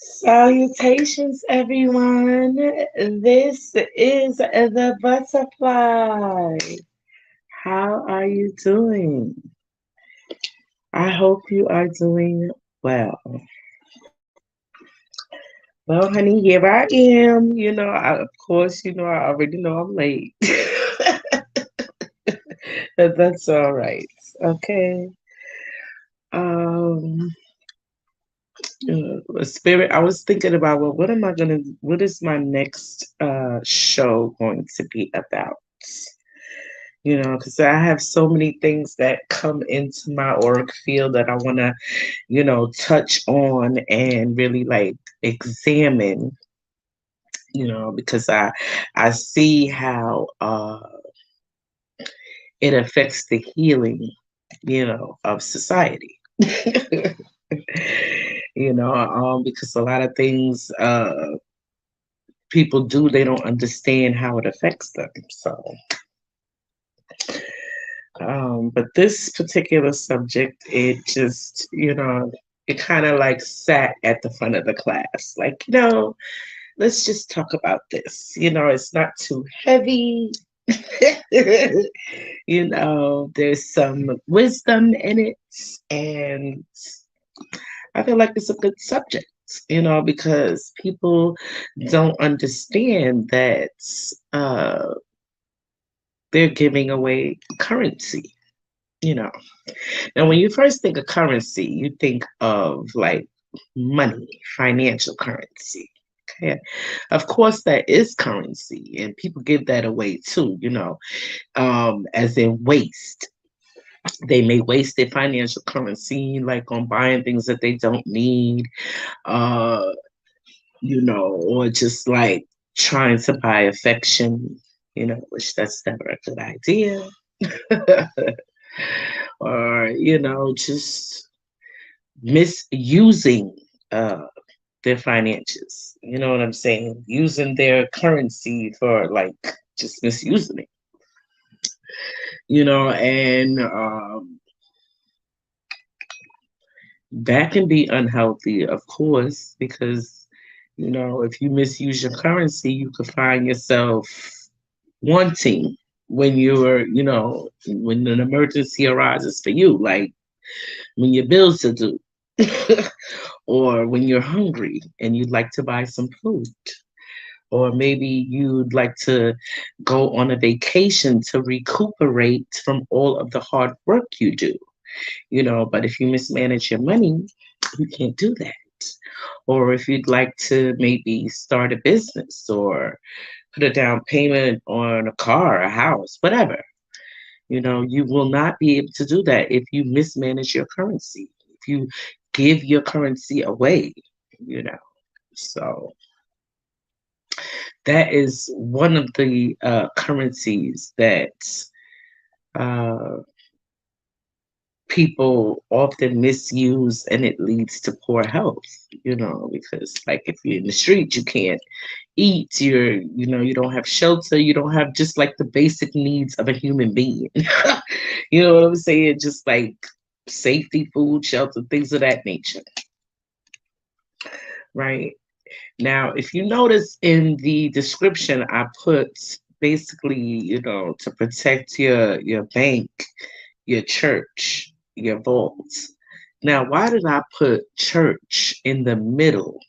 Salutations, everyone. This is the butterfly. How are you doing? I hope you are doing well. Well, honey, here I am. Of course, I already know I'm late. But that's all right. Okay. Um, Spirit, I was thinking about, well, what is my next show going to be about? Because I have so many things that come into my auric field that I want to, touch on and really like examine, because I see how it affects the healing, of society. Because a lot of things people do, they don't understand how it affects them. So but this particular subject, it just, it kind of like sat at the front of the class. Like, let's just talk about this. It's not too heavy. There's some wisdom in it. And I feel like it's a good subject, because people don't understand that they're giving away currency, you know. Now, when you first think of currency, you think of like money, financial currency. Okay. Of course, that is currency, and people give that away too, as in waste. They may waste their financial currency like on buying things that they don't need, uh, or just like trying to buy affection, which that's never a good idea. Or, just misusing uh, their finances. You know what I'm saying? Using their currency for like just misusing it. And that can be unhealthy, of course, because if you misuse your currency, you could find yourself wanting when when an emergency arises for you, like when your bills are due, or when you're hungry and you'd like to buy some food, or maybe you'd like to go on a vacation to recuperate from all of the hard work you do, but if you mismanage your money, you can't do that. Or if you'd like to maybe start a business or put a down payment on a car, a house, whatever, you will not be able to do that if you mismanage your currency, if you give your currency away, you know. So that is one of the currencies that uh, people often misuse, and it leads to poor health, because like if you're in the street, you can't eat, you don't have shelter, you don't have just like the basic needs of a human being. You know what I'm saying? Just like safety, food, shelter, things of that nature, right? Now, if you notice in the description, I put basically, to protect your bank, your church, your vaults. Now, why did I put church in the middle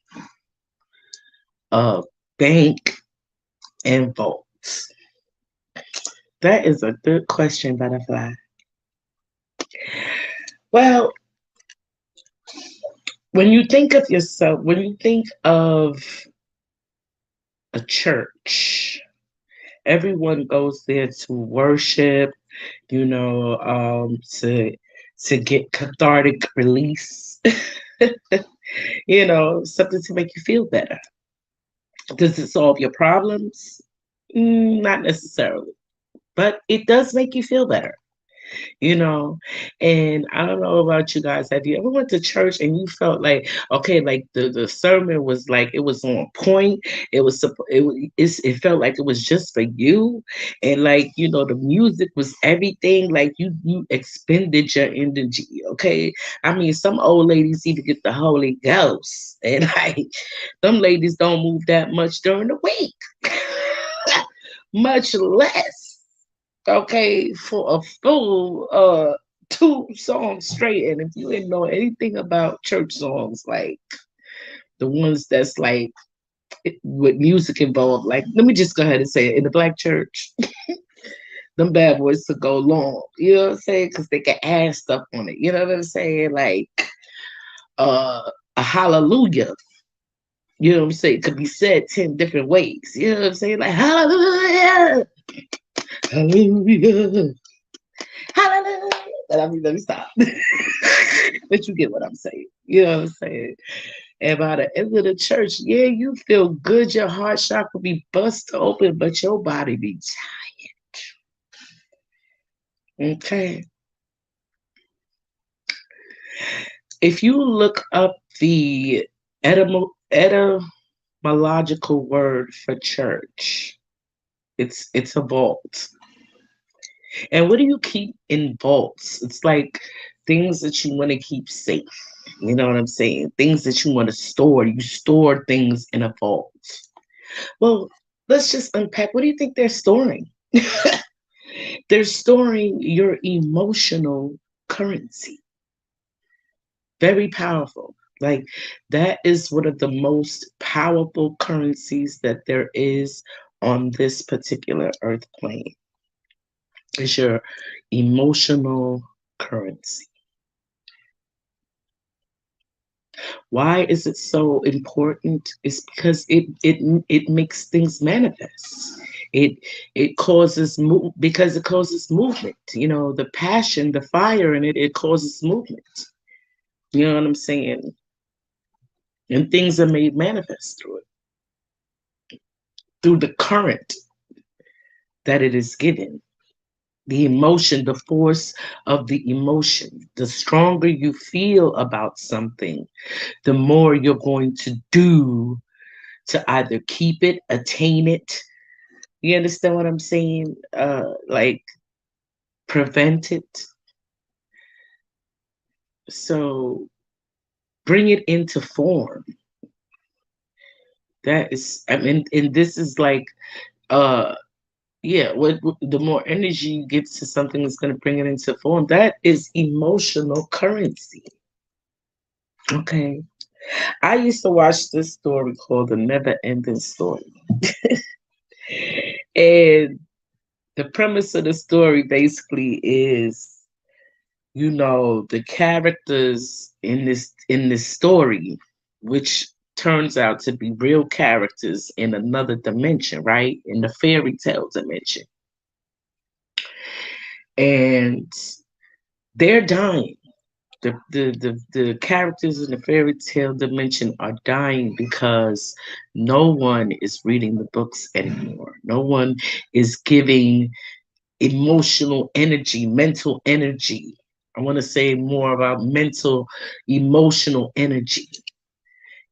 of bank and vaults? That is a good question, Butterfly. Well, when you think of yourself, when you think of a church, everyone goes there to worship, to get cathartic release, something to make you feel better. Does it solve your problems? Not necessarily, but it does make you feel better. you know. And I don't know about you guys, have you ever went to church and you felt like, okay, like the sermon was like it was on point, it felt like it was just for you, and like, you know, the music was everything, like you expended your energy, okay. I mean, some old ladies even get the Holy Ghost, and like them ladies don't move that much during the week. Much less, okay, for a full 2 songs straight. And if you didn't know anything about church songs, like the ones that's like with music involved, like let me just go ahead and say it, in the black church, them bad boys to go long, you know what I'm saying? Because they can add stuff on it, you know what I'm saying? Like a hallelujah, you know what I'm saying, could be said 10 different ways, you know what I'm saying? Like hallelujah, hallelujah, hallelujah. Let me stop. But you get what I'm saying. You know what I'm saying? And by the end of the church, yeah, you feel good. Your heart chakra be bust open, but your body be tired. Okay. If you look up the etymological word for church, it's a vault. And what do you keep in vaults? It's like things that you want to keep safe. You know what I'm saying? Things that you want to store. You store things in a vault. Well, let's just unpack. What do you think they're storing? They're storing your emotional currency. Very powerful. Like, that is one of the most powerful currencies that there is on this particular earth plane. Is your emotional currency. Why is it so important? It's because it makes things manifest. It it causes because it causes movement. You know, the passion, the fire in it, it causes movement. You know what I'm saying? And things are made manifest through the current that it is given. The emotion, the force of the emotion. The stronger you feel about something, the more you're going to do to either keep it, attain it. You understand what I'm saying? Like prevent it. So bring it into form. That is, I mean, and this is like, uh, yeah, what the more energy you give to something that's going to bring it into form, that is emotional currency. Okay. I used to watch this story called The Never Ending Story. And the premise of the story basically is, you know, the characters in this story, which turns out to be real characters in another dimension, right? In the fairy tale dimension. And they're dying. The characters in the fairy tale dimension are dying because no one is reading the books anymore. No one is giving emotional energy, mental energy. I want to say more about mental, emotional energy,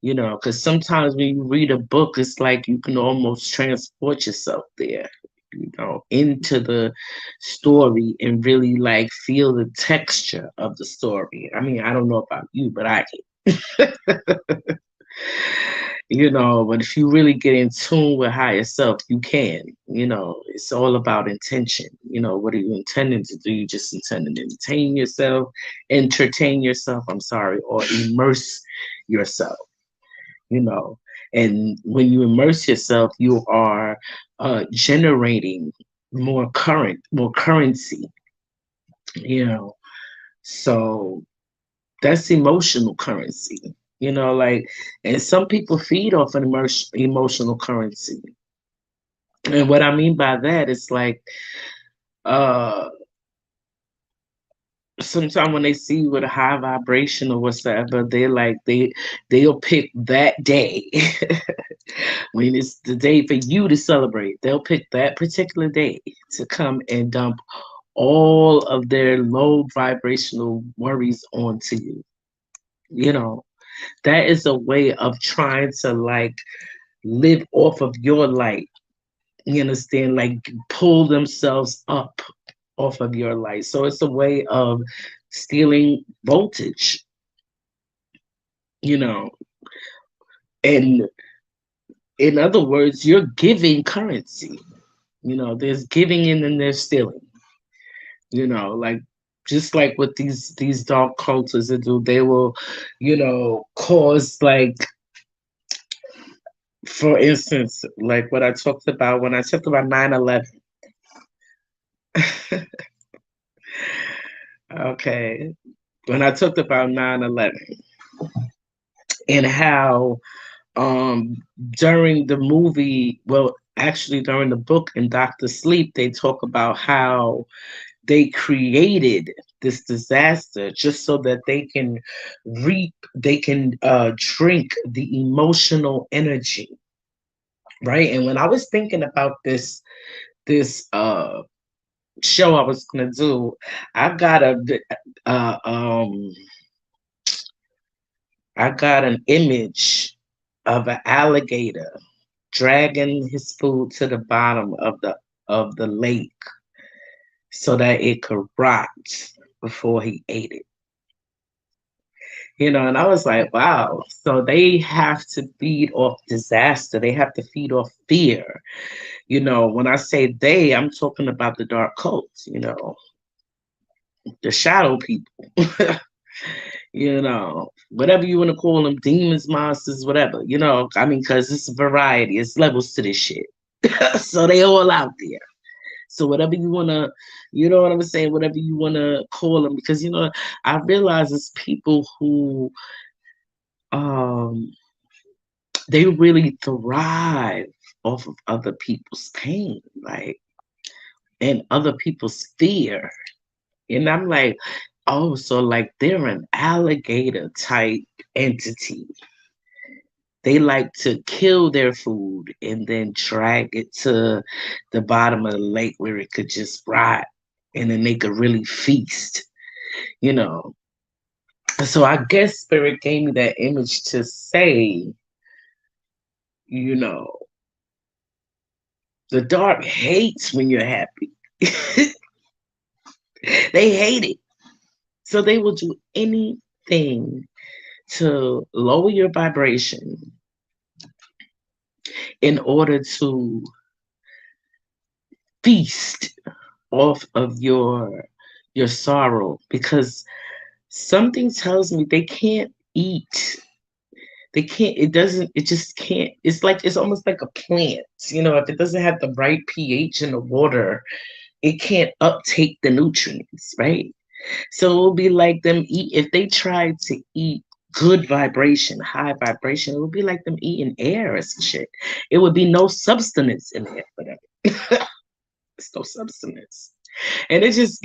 you know, because sometimes when you read a book, it's like you can almost transport yourself there, you know, into the story and really like feel the texture of the story. I mean, I don't know about you, but I can. You know, but if you really get in tune with higher self, you can. You know, it's all about intention. You know, what are you intending to do? You just intending to entertain yourself, I'm sorry, or immerse yourself, you know. And when you immerse yourself, you are generating more currency, you know. So that's emotional currency, you know, like, and some people feed off an emotional currency. And what I mean by that is like, uh, sometimes when they see you with a high vibration or whatsoever, they'll pick that day when it's the day for you to celebrate. They'll pick that particular day to come and dump all of their low vibrational worries onto you. You know, that is a way of trying to like live off of your light. You understand? Like pull themselves up off of your light. So it's a way of stealing voltage, you know. And in other words, you're giving currency. You know, there's giving in and there's stealing. You know, like just like what these dark cultures that do, they will, cause like, for instance, like what I talked about when I talked about 9/11. Okay. When I talked about 9/11 and how um during the movie, well, actually during the book in Dr. Sleep, they talk about how they created this disaster just so that they can drink the emotional energy, right? And when I was thinking about this show I was gonna do, I got uh, um I got an image of an alligator dragging his food to the bottom of the lake so that it could rot before he ate it. And I was like, wow. So they have to feed off disaster. They have to feed off fear. When I say they, I'm talking about the dark cults, the shadow people. Whatever you want to call them, demons, monsters, whatever, I mean, because it's a variety, it's levels to this shit. So they all out there. So whatever you want to, you know what I'm saying, whatever you want to call them, because, I realize it's people who, um, they really thrive off of other people's pain, like, and other people's fear. And I'm like, oh, so like they're an alligator type entity. They like to kill their food and then drag it to the bottom of the lake where it could just rot and then they could really feast, you know. So I guess Spirit gave me that image to say, you know, the dark hates when you're happy. They hate it. So they will do anything to lower your vibration in order to feast off of your sorrow, because something tells me they can't eat. They can't, it just can't. It's like, it's almost like a plant. If it doesn't have the right pH in the water, it can't uptake the nutrients, right? So it will be like them eat, if they try to eat good vibration, high vibration, it would be like them eating air or some shit. It would be no substance in there for them. It's no substance. And it just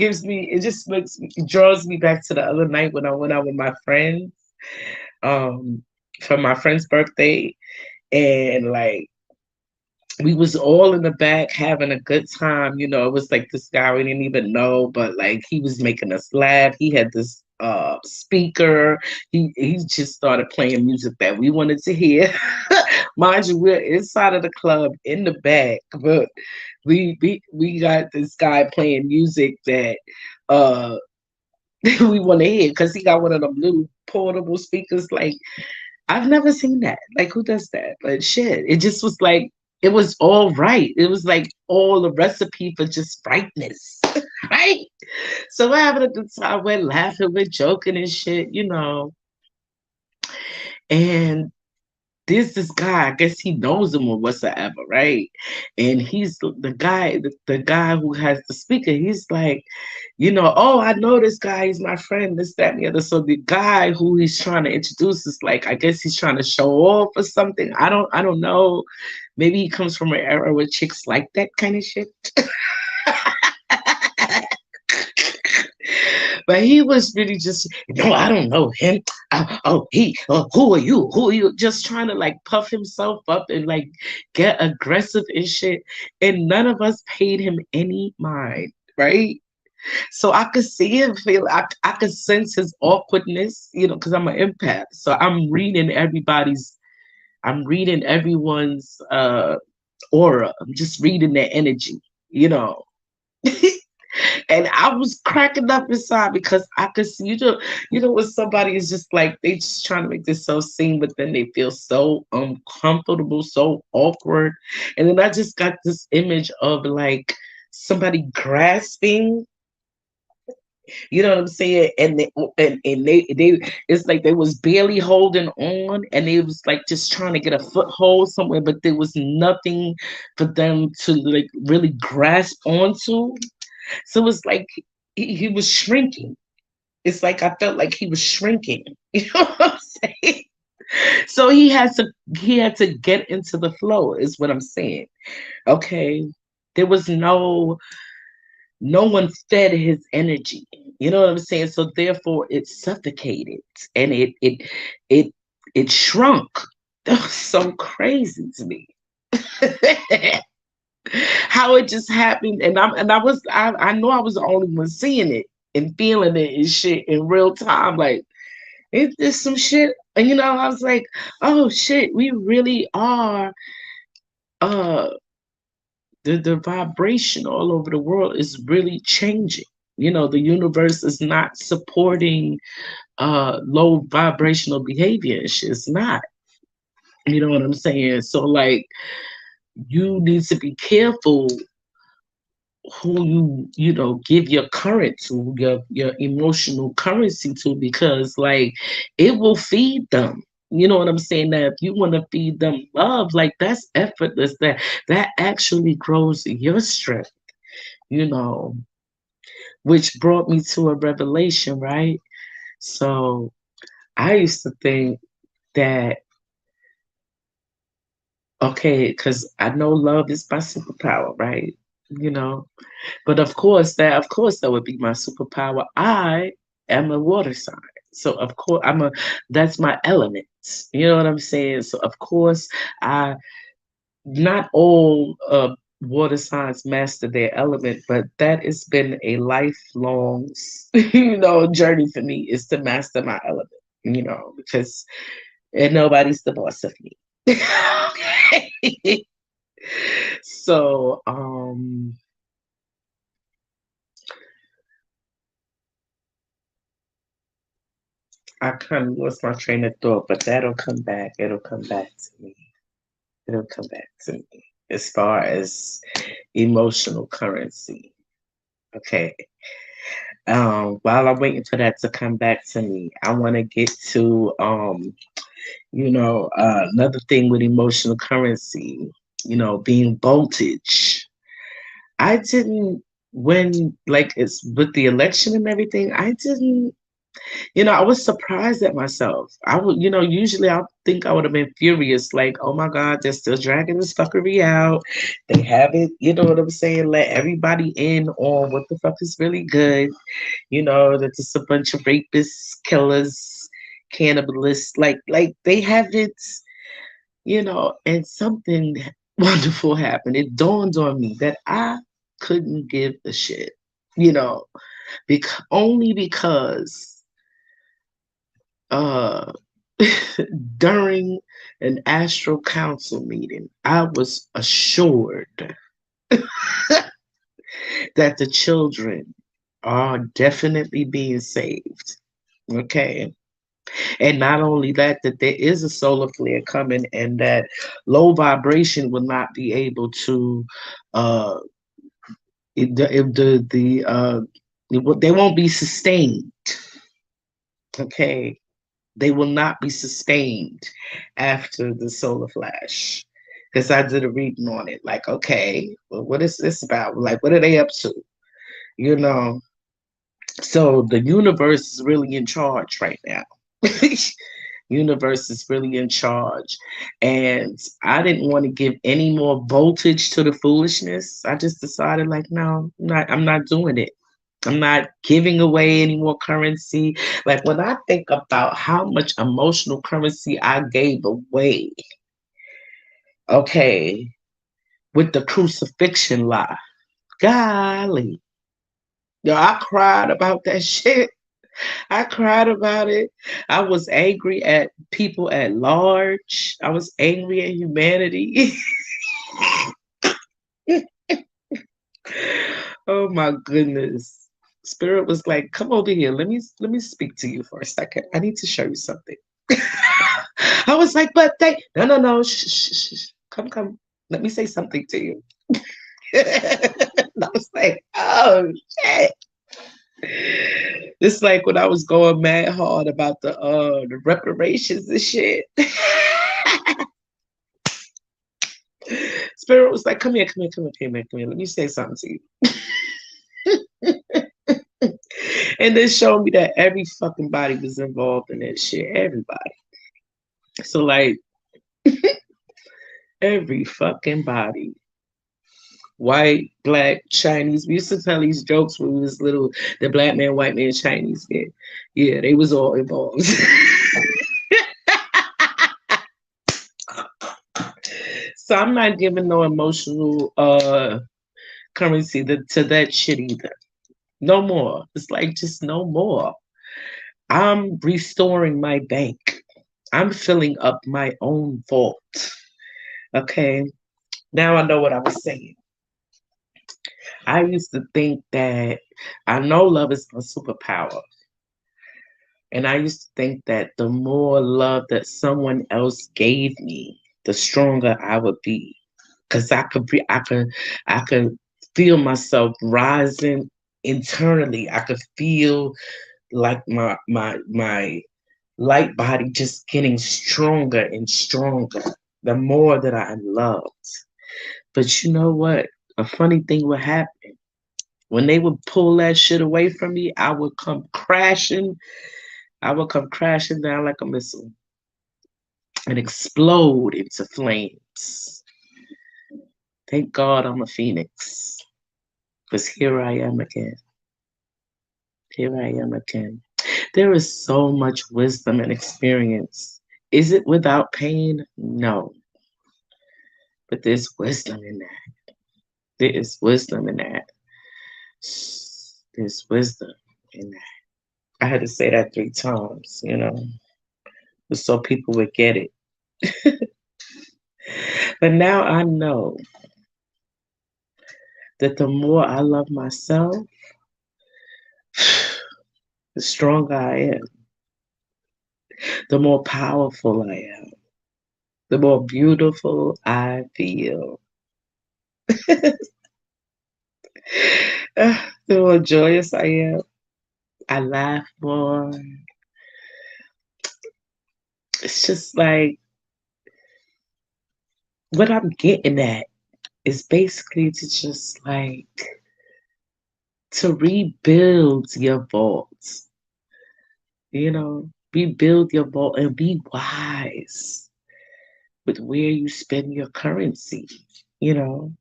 draws me back to the other night when I went out with my friends, um, for my friend's birthday. And like, we was all in the back having a good time. It was like this guy we didn't even know, but like he was making us laugh. He had this speaker. He just started playing music that we wanted to hear. Mind you, we're inside of the club in the back, but we got this guy playing music that uh we want to hear, because he got one of them little portable speakers. Like, I've never seen that. Like, who does that? But shit, it just was like, it was all right. It was like all the recipe for just rightness, right? So we're having a good time. We're laughing, we're joking and shit. And there's this guy, I guess he knows him or whatsoever, right? And he's the guy who has the speaker. He's like, oh, I know this guy, he's my friend, this, that, and the other. So the guy who he's trying to introduce is like, I guess he's trying to show off or something. I don't know. Maybe he comes from an era where chicks like that kind of shit. But he was really just, no, I don't know him. Who are you? Who are you? Just trying to like puff himself up and like get aggressive and shit. And none of us paid him any mind, right? So I could see him feel, I could sense his awkwardness, because I'm an empath. So I'm reading everyone's aura. I'm just reading their energy, you know. And I was cracking up inside because I could see, when somebody is just like, they just trying to make this so scene, but then they feel so uncomfortable, so awkward. And then I just got this image of like somebody grasping, you know what I'm saying? And they it's like they was barely holding on, and they was like just trying to get a foothold somewhere, but there was nothing for them to like really grasp onto. So it's like he was shrinking. It's like I felt like he was shrinking. You know what I'm saying? So he had to get into the flow, is what I'm saying. Okay. There was no one fed his energy. You know what I'm saying? So therefore it suffocated, and it it shrunk. That was so crazy to me. How it just happened, and I know I was the only one seeing it and feeling it and shit in real time. Like it's some shit. And I was like, oh shit, we really are uh the vibration all over the world is really changing. The universe is not supporting low vibrational behavior and shit. It's not. You know what I'm saying? So like you need to be careful who you give your current to, your emotional currency to, because like it will feed them. You know what I'm saying? That if you want to feed them love, like that's effortless. That actually grows your strength, you know, which brought me to a revelation, right? So I used to think that, okay, because I know love is my superpower, right? You know, but of course that would be my superpower. I am a water sign. So of course that's my element. You know what I'm saying? So of course I not all water signs master their element, but that has been a lifelong journey for me, is to master my element, because and nobody's the boss of me. Okay. So I kind of lost my train of thought, but that'll come back. It'll come back to me. It'll come back to me. As far as emotional currency. Okay. While I'm waiting for that to come back to me, I want to get to another thing with emotional currency, being voltage. I didn't when like it's with the election and everything, I didn't. I was surprised at myself. I would, usually I think I would have been furious, like, oh my God, they're still dragging this fuckery out. They haven't, you know what I'm saying, let everybody in on what the fuck is really good. That just a bunch of rapists, killers, cannibalists, like they haven't, and something wonderful happened. It dawned on me that I couldn't give a shit, you know, only because uh during an astral council meeting, I was assured that the children are definitely being saved. Okay. And not only that, that there is a solar flare coming, and that low vibration will not be able to uh they won't be sustained. Okay. They will not be sustained after the solar flash. Because I did a reading on it. Like, okay, well, what is this about? Like, what are they up to? You know? So the universe is really in charge right now. Universe is really in charge. And I didn't want to give any more voltage to the foolishness. I just decided, like, no, I'm not doing it. I'm not giving away any more currency. Like when I think about how much emotional currency I gave away, okay, with the crucifixion lie, golly, Yo, I cried about that shit. I cried about it. I was angry at people at large. I was angry at humanity. Oh my goodness. Spirit was like, come over here. Let me speak to you for a second. I need to show you something. I was like, but they no. Shh. Come. Let me say something to you. I was like, oh shit. It's like when I was going mad hard about the reparations and shit. Spirit was like, come here. Let me say something to you. And then showed me that every fucking body was involved in that shit. Everybody. So like every fucking body. White, black, Chinese. We used to tell these jokes when we was little, the black man, white man, Chinese. Yeah, they was all involved. So I'm not giving no emotional currency to that shit either. No more. It's like just no more. I'm restoring my bank. I'm filling up my own vault. Okay. Now I know what I was saying. I used to think that I know love is my superpower. And I used to think that the more love that someone else gave me, the stronger I would be. Cause I could feel myself rising internally. I could feel like my light body just getting stronger and stronger the more that I loved. But you know what? A funny thing would happen. When they would pull that shit away from me, I would come crashing. I would come crashing down like a missile and explode into flames. Thank God I'm a phoenix. Because here I am again. Here I am again. There is so much wisdom and experience. Is it without pain? No. But there's wisdom in that. There is wisdom in that. There's wisdom in that. I had to say that 3 times, so people would get it. But now I know that the more I love myself, the stronger I am, the more powerful I am, the more beautiful I feel, the more joyous I am. I laugh more. It's just like what I'm getting at is basically to just like to rebuild your vaults, rebuild your vault and be wise with where you spend your currency, you know.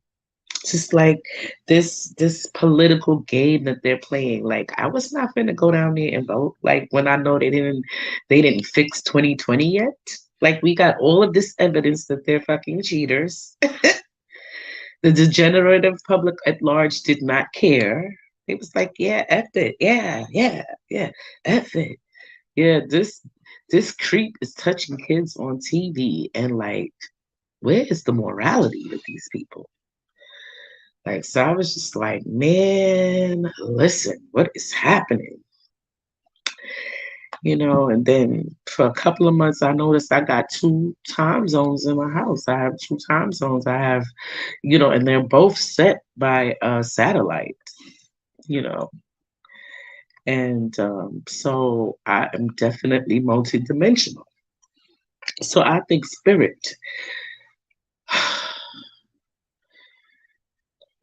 Just like this political game that they're playing. Like I was not gonna go down there and vote. Like when I know they didn't fix 2020 yet. Like we got all of this evidence that they're fucking cheaters. The degenerative public at large did not care. It was like, yeah, F it. Yeah, F it. Yeah, this creep is touching kids on TV and like, where is the morality with these people? Like, so I was just like, man, listen, what is happening? And then for a couple of months, I noticed I got 2 time zones in my house. I have 2 time zones. I have, and they're both set by satellite, you know. And so I am definitely multidimensional. So I think spirit,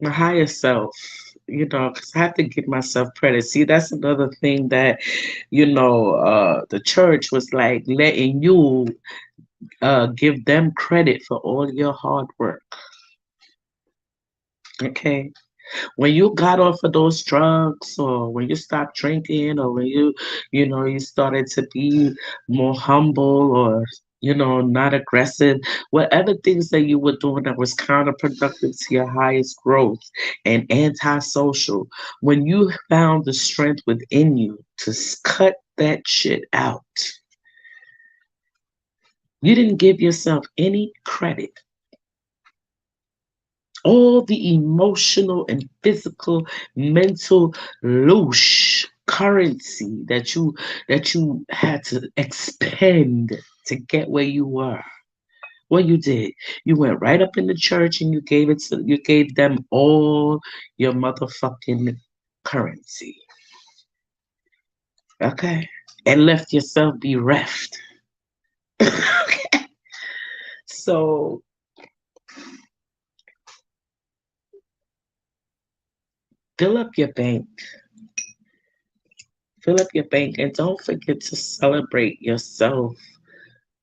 my higher self, because I have to give myself credit. See, that's another thing that, the church was like letting you give them credit for all your hard work. Okay. When you got off of those drugs or when you stopped drinking or when you started to be more humble or not aggressive, whatever things that you were doing that was counterproductive to your highest growth and antisocial, when you found the strength within you to cut that shit out, you didn't give yourself any credit. All the emotional and physical, mental loosh currency that you had to expend to get where you were. What you did, you went right up in the church and you gave them all your motherfucking currency. Okay? And left yourself bereft. Okay. So fill up your bank. Fill up your bank and don't forget to celebrate yourself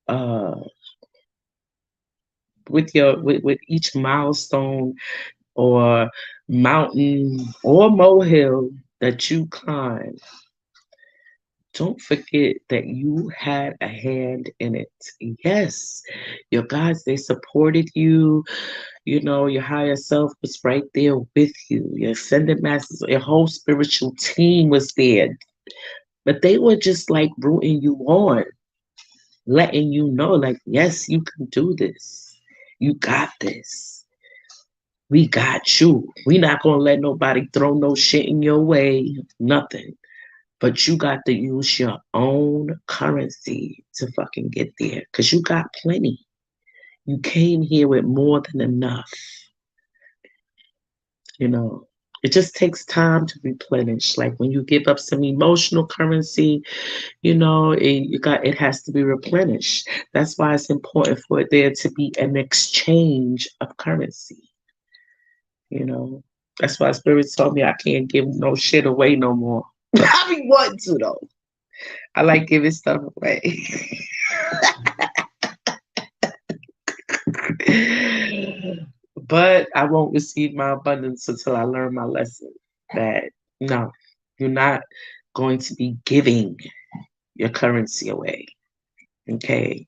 uh with each milestone or mountain or molehill that you climb. Don't forget that you had a hand in it. Yes, your guides, they supported you. Your higher self was right there with you. Your ascended masters, your whole spiritual team was there. But they were just like rooting you on, letting you know, like, yes, you can do this. You got this. We got you. We not gonna let nobody throw no shit in your way. Nothing. But you got to use your own currency to fucking get there. Cause you got plenty. You came here with more than enough. You know. It just takes time to replenish. Like when you give up some emotional currency, it has to be replenished. That's why it's important for there to be an exchange of currency. You know, that's why Spirit told me I can't give no shit away no more. I be wanting to though. I like giving stuff away. But I won't receive my abundance until I learn my lesson that no, you're not going to be giving your currency away. Okay.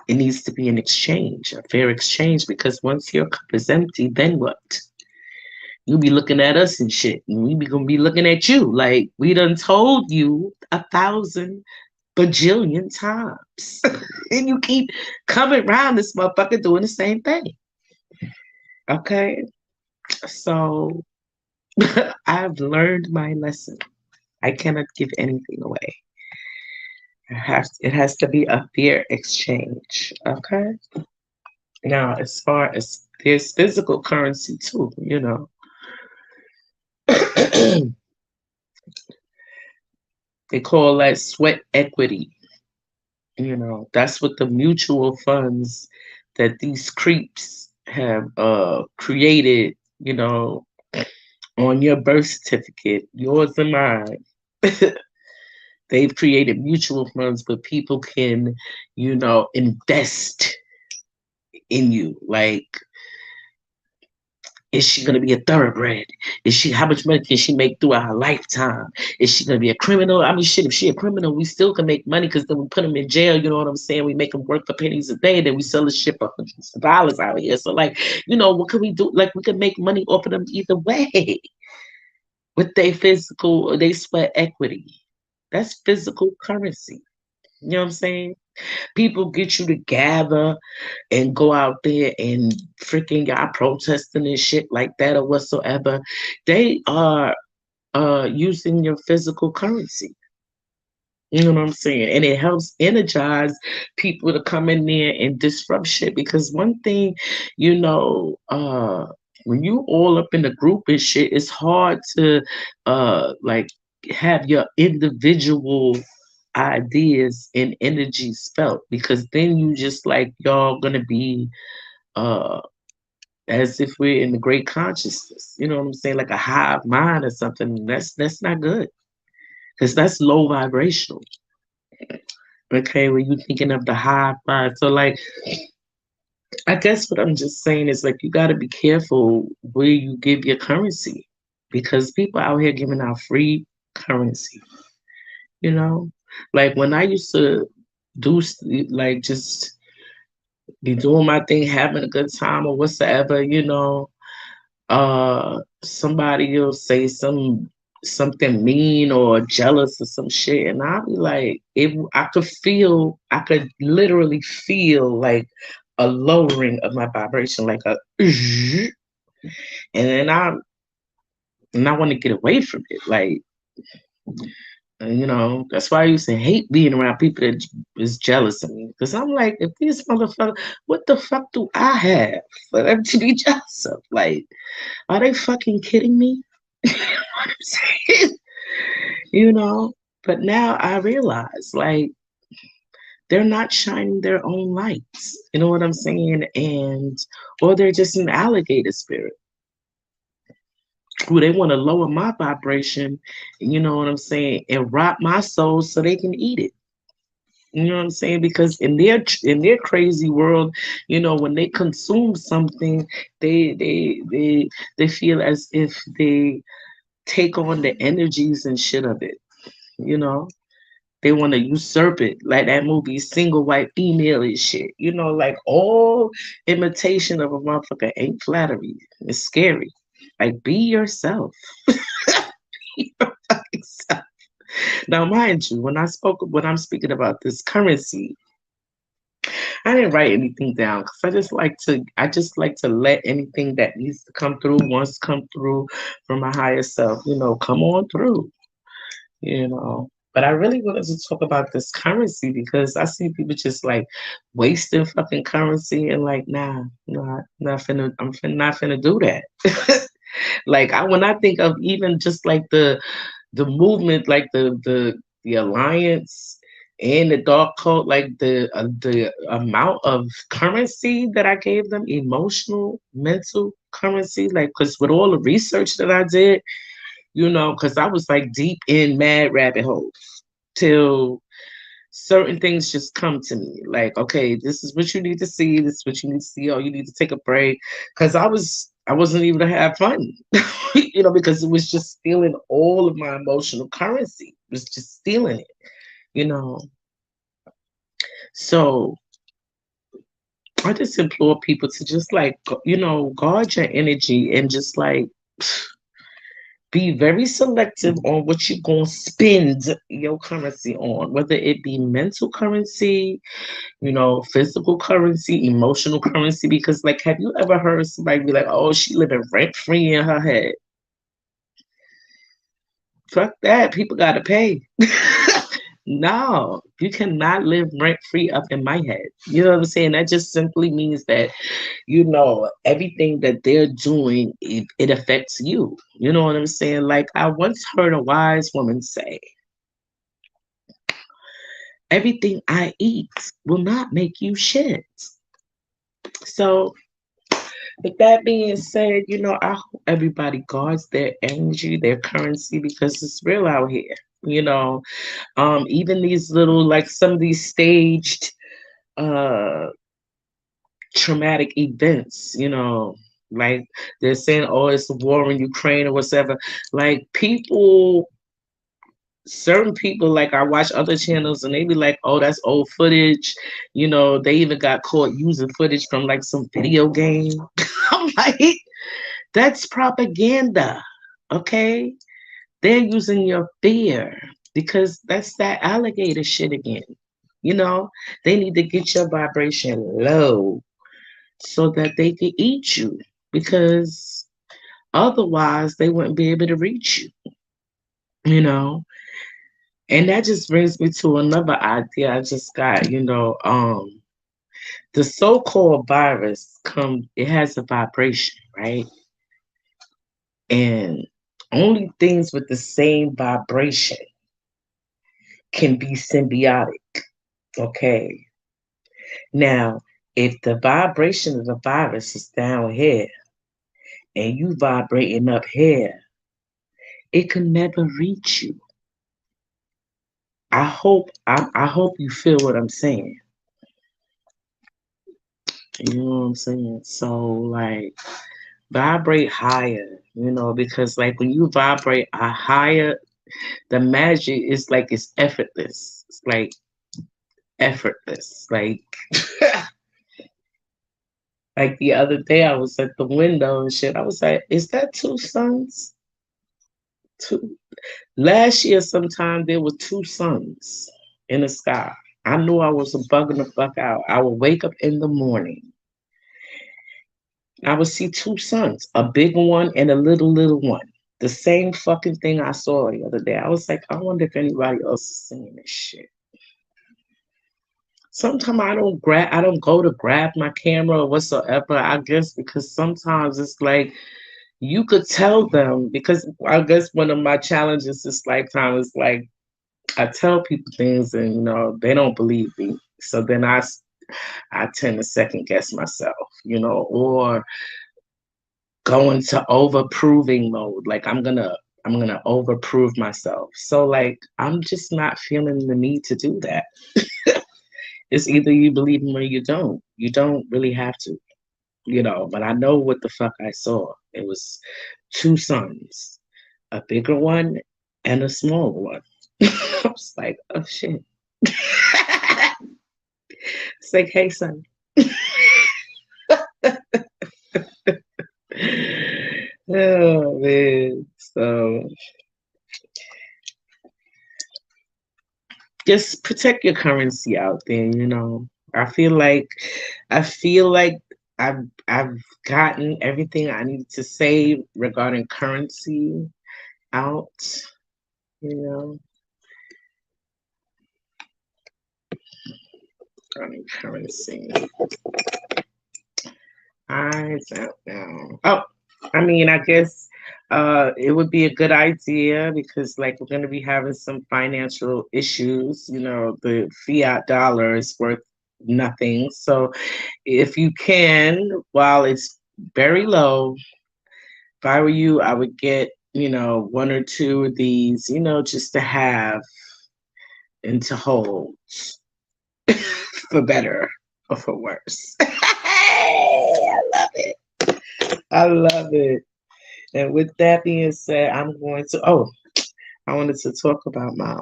It needs to be an exchange, a fair exchange, because once your cup is empty, then what? You'll be looking at us and shit, and we be gonna be looking at you like we done told you 1,000 bajillion times, and you keep coming around this motherfucker doing the same thing. Okay, so I've learned my lesson. I cannot give anything away. It has to be a fair exchange. Okay. Now, as far as there's physical currency too, they call that sweat equity. That's what the mutual funds that these creeps have created, on your birth certificate, yours and mine. They've created mutual funds where people can, invest in you. Like, is she gonna be a thoroughbred? How much money can she make throughout her lifetime? Is she gonna be a criminal? I mean, shit, if she a criminal, we still can make money because then we put them in jail, you know what I'm saying? We make them work for pennies a day, then we sell the shit for hundreds of dollars out here. So like, what can we do? Like we can make money off of them either way with their physical, they sweat equity. That's physical currency. You know what I'm saying? People get you to gather and go out there and freaking y'all protesting and shit like that or whatsoever. They are using your physical currency. You know what I'm saying? And it helps energize people to come in there and disrupt shit. Because one thing, when you all up in a group and shit, it's hard to like have your individual ideas and energies felt, because then you just like y'all gonna be uh as if we're in the great consciousness. You know what I'm saying? Like a hive mind or something. That's not good. Because that's low vibrational. Okay, when you're thinking of the hive mind. So like I guess what I'm just saying is like you gotta be careful where you give your currency. Because people out here giving out free currency, you know? Like when I used to do like just be doing my thing, having a good time or whatsoever, somebody will say something mean or jealous or some shit, and I'll be like, if I could literally feel like a lowering of my vibration, like a, and then I want to get away from it, like. That's why I used to hate being around people that is jealous of me. Because I'm like, if these motherfuckers, what the fuck do I have for them to be jealous of? Like, are they fucking kidding me? You know what I'm saying? You know? But now I realize, like, they're not shining their own lights. You know what I'm saying? Or they're just an alligator spirit who they want to lower my vibration, you know what I'm saying, and rot my soul so they can eat it. You know what I'm saying? Because in their crazy world, when they consume something, they feel as if they take on the energies and shit of it. You know, they want to usurp it, like that movie Single White Female and shit. Like all imitation of a motherfucker ain't flattery. It's scary. Like be yourself. Be your fucking self. Now, mind you, when I'm speaking about this currency, I didn't write anything down because I just like to let anything that needs to come through once come through from my higher self, come on through, you know. But I really wanted to talk about this currency because I see people just like wasting fucking currency and like, nah, nah, not finna do that. Like when I think of even just like the movement, like the alliance and the dark cult, like the amount of currency that I gave them, emotional, mental currency, like because with all the research that I did, because I was like deep in mad rabbit holes till certain things just come to me like, okay, this is what you need to see, this is what you need to see, or you need to take a break, because I wasn't even to have fun. Because it was just stealing all of my emotional currency, it was just stealing it, you know so I just implore people to just like, guard your energy and just like be very selective on what you're going to spend your currency on, whether it be mental currency, physical currency, emotional currency. Because, like, have you ever heard somebody be like, oh, she living rent free in her head? Fuck that. People got to pay. No, you cannot live rent free up in my head. You know what I'm saying? That just simply means that, everything that they're doing, it affects you. You know what I'm saying? Like, I once heard a wise woman say, everything I eat will not make you shit. So, with that being said, I hope everybody guards their energy, their currency, because it's real out here. Even these little, like some of these staged uh traumatic events, like they're saying, oh, it's a war in Ukraine or whatever. Like certain people, like I watch other channels and they be like, oh, that's old footage. They even got caught using footage from like some video game. I'm like, that's propaganda. Okay. They're using your fear because that's that alligator shit again. They need to get your vibration low so that they can eat you because otherwise they wouldn't be able to reach you, you know. And that just brings me to another idea I just got, the so-called virus it has a vibration, right? And only things with the same vibration can be symbiotic. Okay. Now, if the vibration of the virus is down here and you vibrating up here, it can never reach you. I hope you feel what I'm saying. You know what I'm saying? So like vibrate higher, because like when you vibrate a higher, the magic is like it's effortless. It's like effortless. Like Like the other day, I was at the window and shit. I was like, "Is that two suns?" Two. Last year, sometime there were two suns in the sky. I knew I was bugging the fuck out. I would wake up in the morning. I would see two suns, a big one and a little one. The same fucking thing I saw the other day. I was like, I wonder if anybody else is seeing this shit. Sometimes I don't go to grab my camera or whatsoever. I guess because sometimes it's like you could tell them because I guess one of my challenges this lifetime is like I tell people things and they don't believe me. So then I tend to second guess myself, or go into over proving mode. Like I'm gonna over prove myself. So like I'm just not feeling the need to do that. It's either you believe me or you don't. You don't really have to, but I know what the fuck I saw. It was two suns, a bigger one and a smaller one. I was like, oh shit. It's like, hey son. Oh man. So just protect your currency out there. I feel like I've gotten everything I need to say regarding currency out, you know, regarding currency. I don't know. Oh, I mean, I guess it would be a good idea because, like, we're going to be having some financial issues. The fiat dollar is worth nothing. So, if you can, while it's very low, if I were you, I would get, one or two of these, just to have and to hold for better or for worse. I love it. I love it. And with that being said, I'm going to. Oh, I wanted to talk about my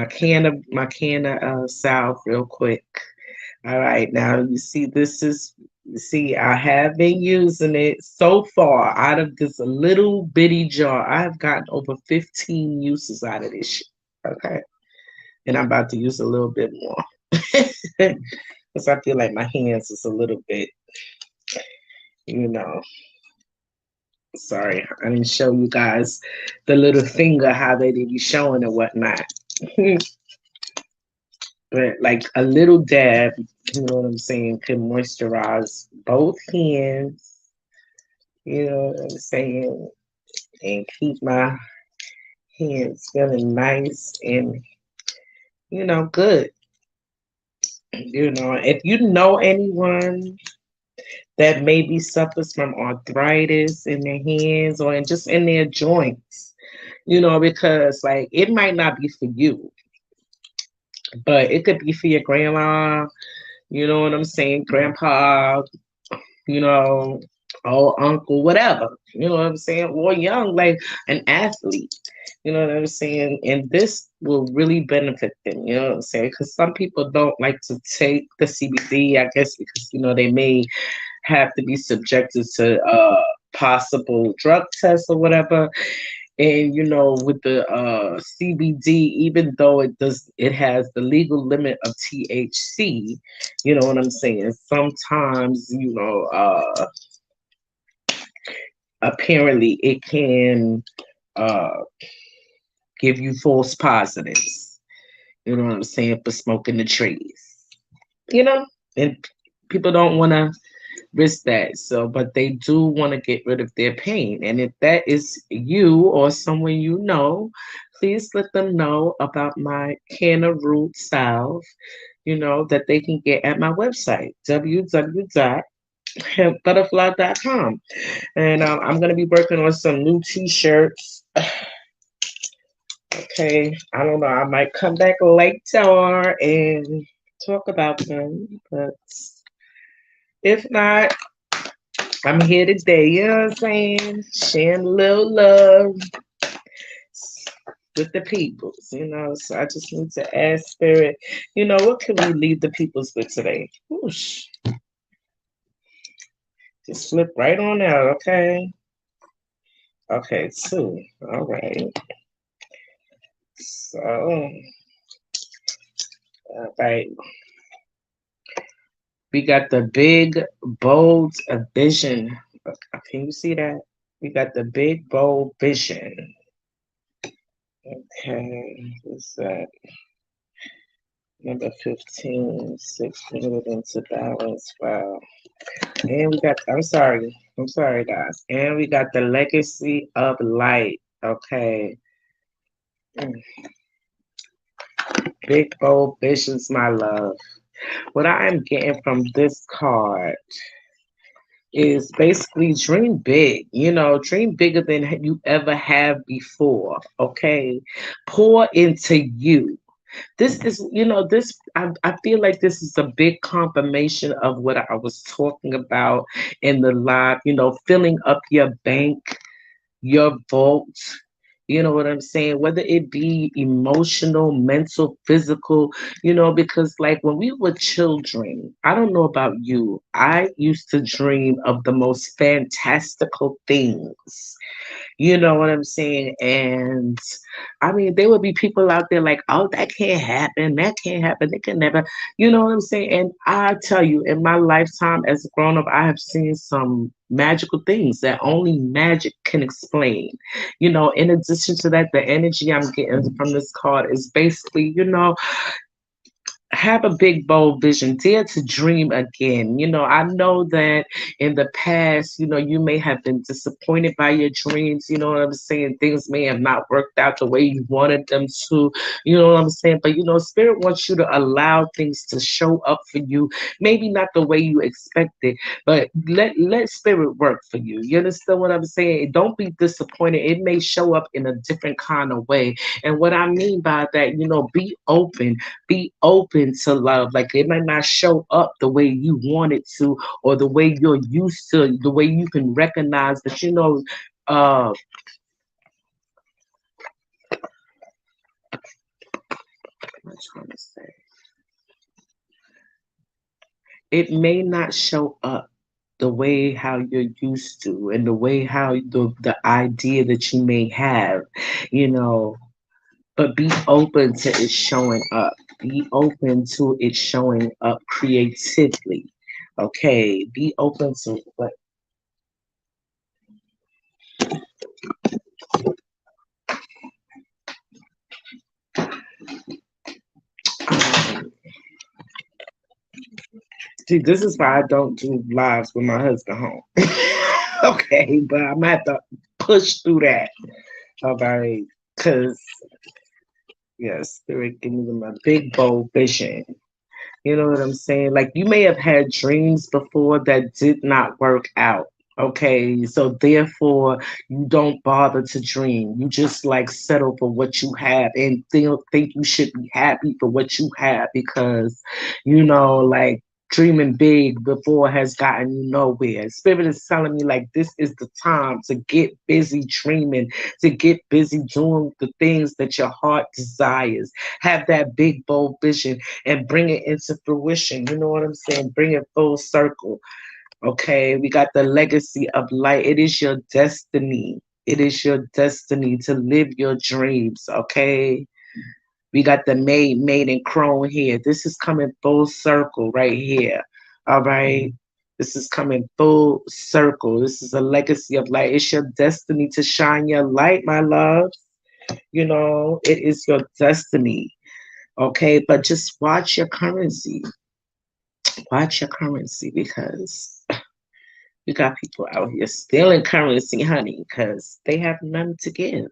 can of South real quick. All right, now you see, I have been using it so far out of this little bitty jar. I have gotten over 15 uses out of this shit. Okay, and I'm about to use a little bit more because I feel like my hands is a little bit, you know. Sorry, I didn't show you guys the little finger how they did be showing and whatnot. But like a little dab, you know what I'm saying, can moisturize both hands, you know what I'm saying, and keep my hands feeling nice and, good. If you know anyone that maybe suffers from arthritis in their hands or just in their joints, because like it might not be for you, but it could be for your grandma, you know what I'm saying, grandpa, you know, old uncle, whatever, you know what I'm saying, or young, like an athlete, you know what I'm saying, and this will really benefit them, you know what I'm saying, because some people don't like to take the CBD, I guess, because they may have to be subjected to possible drug tests or whatever. And with the CBD, even though it has the legal limit of THC, you know what I'm saying. Sometimes, apparently it can uh, give you false positives. You know what I'm saying, for smoking the trees. And people don't want to risk that. So, but they do want to get rid of their pain. And if that is you or someone please let them know about my can of root salve, that they can get at my website, www.butterfly.com. And I'm going to be working on some new t-shirts. Okay, I don't know. I might come back later and talk about them, but if not, I'm here today, you know what I'm saying? Sharing a little love. with the peoples, you know. So I just need to ask Spirit, you know, what can we leave the peoples with today? Whoosh, just flip right on out, okay? Okay, two. All right. So, all right. We got the big, bold vision. Can you see that? We got the big, bold vision. Okay, what's that? Number 15, 6 minutes into balance. Wow. And we got, I'm sorry, guys. And we got the legacy of light. Okay. Mm. Big, bold visions, my love. What I am getting from this card is basically dream big, you know, dream bigger than you ever have before. Okay. Pour into you. This is, you know, I feel like this is a big confirmation of what I was talking about in the live, you know, filling up your bank, your vault. You know what I'm saying? Whether it be emotional, mental, physical, you know, because like when we were children, I don't know about you, I used to dream of the most fantastical things. You know what I'm saying? And I mean, there would be people out there like, oh, that can't happen. That can't happen. They can never, you know what I'm saying? And I tell you, in my lifetime as a grown up, I have seen some magical things that only magic can explain. You know, in addition to that, the energy I'm getting from this card is basically, you know, have a big bold vision, dare to dream again. You know, I know that in the past, you know, you may have been disappointed by your dreams. You know what I'm saying? Things may have not worked out the way you wanted them to. You know what I'm saying? But you know, Spirit wants you to allow things to show up for you. Maybe not the way you expected, but let Spirit work for you. You understand what I'm saying? Don't be disappointed. It may show up in a different kind of way. And what I mean by that, you know, be open to love. Like it might not show up the way you want it to, or the way you're used to, the way you can recognize that, you know, uh, what I'm trying to say, it may not show up the way how you're used to, and the way how the idea that you may have, you know, but be open to it showing up. Be open to it showing up creatively. Okay, be open to what. um, See, this is why I don't do lives with my husband home. Okay, but I'm gonna have to push through that. All right, because yes, Spirit give me a big bold vision. You know what I'm saying? Like you may have had dreams before that did not work out. Okay, so therefore you don't bother to dream. You just like settle for what you have and think you should be happy for what you have because you know, like dreaming big before has gotten you nowhere. Spirit is telling me like this is the time to get busy dreaming, to get busy doing the things that your heart desires. Have that big bold vision and bring it into fruition. You know what I'm saying? Bring it full circle. Okay, we got the legacy of light. It is your destiny. It is your destiny to live your dreams. Okay, we got the maiden crone here. This is coming full circle right here. All right. This is coming full circle. This is a legacy of light. It's your destiny to shine your light, my love. You know, it is your destiny. Okay, but just watch your currency. Watch your currency because you got people out here stealing currency, honey, because they have none to give.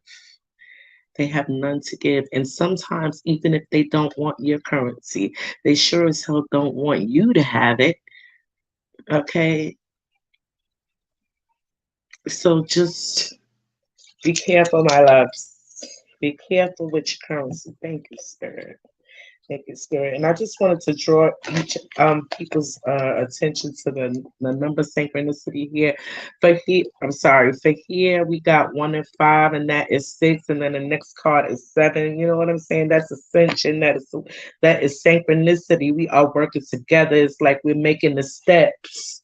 They have none to give. And sometimes, even if they don't want your currency, they sure as hell don't want you to have it. Okay. So just be careful, my loves. Be careful with your currency. Thank you, Spirit. Thank you, Spirit. And I just wanted to draw each people's attention to the number synchronicity here. For here, I'm sorry, for here we got 1 and 5, and that is 6, and then the next card is 7. You know what I'm saying? That's ascension, that is synchronicity. We are working together. It's like we're making the steps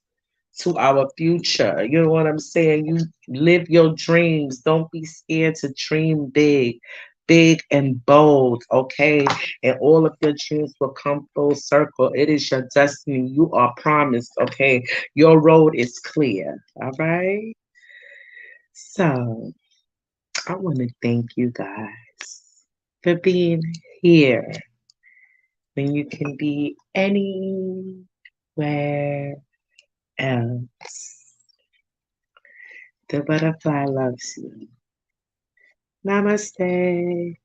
to our future. You know what I'm saying? You live your dreams. Don't be scared to dream big, big and bold, okay? And all of your dreams will come full circle. It is your destiny. You are promised, okay? Your road is clear, all right? So I want to thank you guys for being here when you can be anywhere else. The butterfly loves you. Namaste.